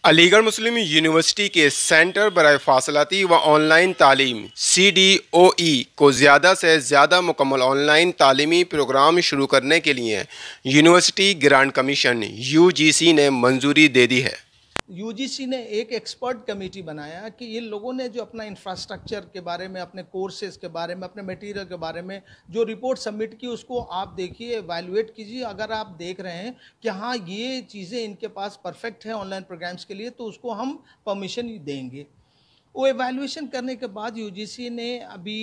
अलीगढ़ मुस्लिम university के centre बराए फासलाती व ऑनलाइन तालीम CDOE को ज़्यादा से ज़्यादा मुकम्मल ऑनलाइन तालीमी प्रोग्राम शुरू करने के लिए यूनिवर्सिटी ग्रांट कमीशन UGC ने मंजूरी दे दी है। UGC ने एक एक्सपर्ट कमेटी बनाया कि ये लोगों ने जो अपना इंफ्रास्ट्रक्चर के बारे में, अपने कोर्सेज के बारे में, अपने मटेरियल के बारे में जो रिपोर्ट सबमिट की उसको आप देखिए, एवेलुएट कीजिए। अगर आप देख रहे हैं कि हाँ ये चीज़ें इनके पास परफेक्ट है ऑनलाइन प्रोग्राम्स के लिए, तो उसको हम परमिशन देंगे। वो एवेलुएशन करने के बाद UGC ने अभी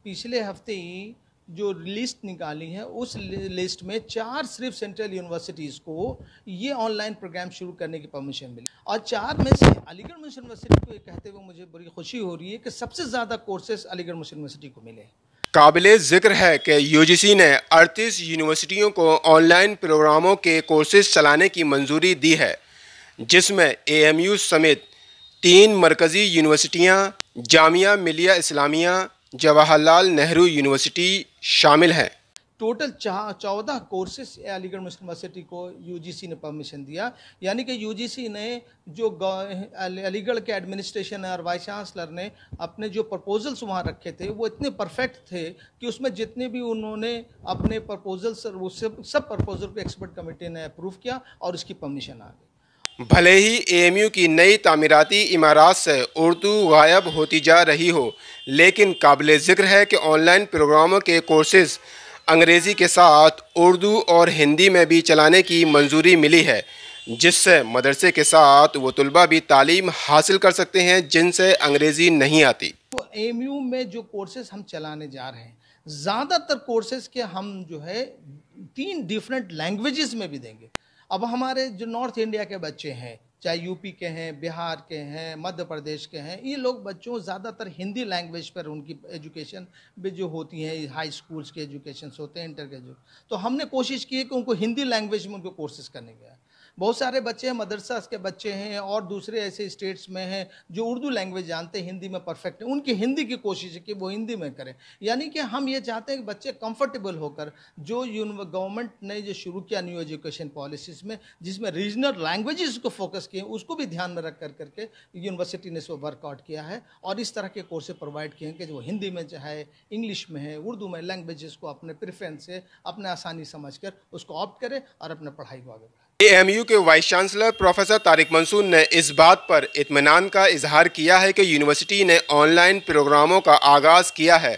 पिछले हफ्ते ही जो लिस्ट निकाली है, उस लिस्ट में 4 सिर्फ सेंट्रल यूनिवर्सिटीज़ को ये ऑनलाइन प्रोग्राम शुरू करने की परमिशन मिली और 4 में से अलीगढ़ मुस्लिम यूनिवर्सिटी को ये कहते हुए मुझे बड़ी खुशी हो रही है कि सबसे ज़्यादा कोर्सेज अलीगढ़ मुस्लिम यूनिवर्सिटी को मिले। काबिले ज़िक्र है कि UGC ने 38 यूनिवर्सिटियों को ऑनलाइन प्रोग्रामों के कोर्सेज चलाने की मंजूरी दी है, जिसमें AMU समेत 3 मरकज़ी यूनिवर्सिटियाँ, जामिया मिलिया इस्लामिया, जवाहरलाल नेहरू यूनिवर्सिटी शामिल हैं। टोटल 14 कोर्सेस अलीगढ़ मुस्लिम यूनिवर्सिटी को UGC ने परमिशन दिया। यानी कि UGC ने जो अलीगढ़ के एडमिनिस्ट्रेशन और वाइस चांसलर ने अपने जो प्रपोजल्स वहाँ रखे थे वो इतने परफेक्ट थे कि उसमें जितने भी उन्होंने अपने प्रपोजल्स, वो सब प्रपोजल को एक्सपर्ट कमेटी ने अप्रूव किया और उसकी परमिशन आ गई। भले ही AMU की नई तामीराती इमारत से उर्दू गायब होती जा रही हो, लेकिन काबिल ज़िक्र है कि ऑनलाइन प्रोग्रामों के कोर्सेज अंग्रेज़ी के साथ उर्दू और हिंदी में भी चलाने की मंजूरी मिली है, जिससे मदरसे के साथ वो तलबा भी तालीम हासिल कर सकते हैं जिनसे अंग्रेज़ी नहीं आती। तो AMU में जो कोर्सेज हम चलाने जा रहे हैं, ज़्यादातर कोर्सेज के हम जो है 3 डिफरेंट लैंग्वेजेस में भी देंगे। अब हमारे जो नॉर्थ इंडिया के बच्चे हैं, चाहे यूपी के हैं, बिहार के हैं, मध्य प्रदेश के हैं, ये लोग बच्चों ज़्यादातर हिंदी लैंग्वेज पर उनकी एजुकेशन भी जो होती है, हाई स्कूल्स के एजुकेशन होते हैं, इंटर के जो, तो हमने कोशिश की है कि उनको हिंदी लैंग्वेज में उनको कोर्सेज करने गया। बहुत सारे बच्चे हैं, मदरसा के बच्चे हैं और दूसरे ऐसे स्टेट्स में हैं जो उर्दू लैंग्वेज जानते हैं, हिंदी में परफेक्ट है, उनकी हिंदी की कोशिश है कि वो हिंदी में करें। यानी कि हम ये चाहते हैं कि बच्चे कंफर्टेबल होकर जो गवर्नमेंट ने जो शुरू किया न्यू एजुकेशन पॉलिसीज़ में, जिसमें रीजनल लैंग्वेजेस को फोकस किए, उसको भी ध्यान में रख करके यूनिवर्सिटी ने इसको वर्कआउट किया है और इस तरह के कोर्सेज प्रोवाइड किए हैं कि जो हिंदी में चाहे, इंग्लिश में है, उर्दू में, लैंग्वेजेस को अपने प्रेफरेंस से, अपने आसानी समझकर उसको ऑप्ट करें और अपने पढ़ाई को आगे बढ़ाएं। AMU के vice chancellor professor Tariq Mansoor ने इस बात पर इत्मीनान का इजहार किया है कि यूनिवर्सिटी ने ऑनलाइन प्रोग्रामों का आगाज़ किया है।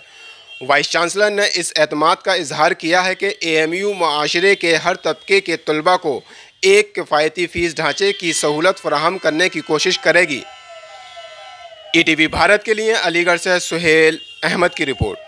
वाइस चांसलर ने इस एतमाद का इजहार किया है कि AMU माशरे के हर तबके के तलबा को एक किफ़ायती फ़ीस ढांचे की सहूलत फराहम करने की कोशिश करेगी। ETV भारत के लिए अलीगढ़ से सुहेल अहमद की रिपोर्ट।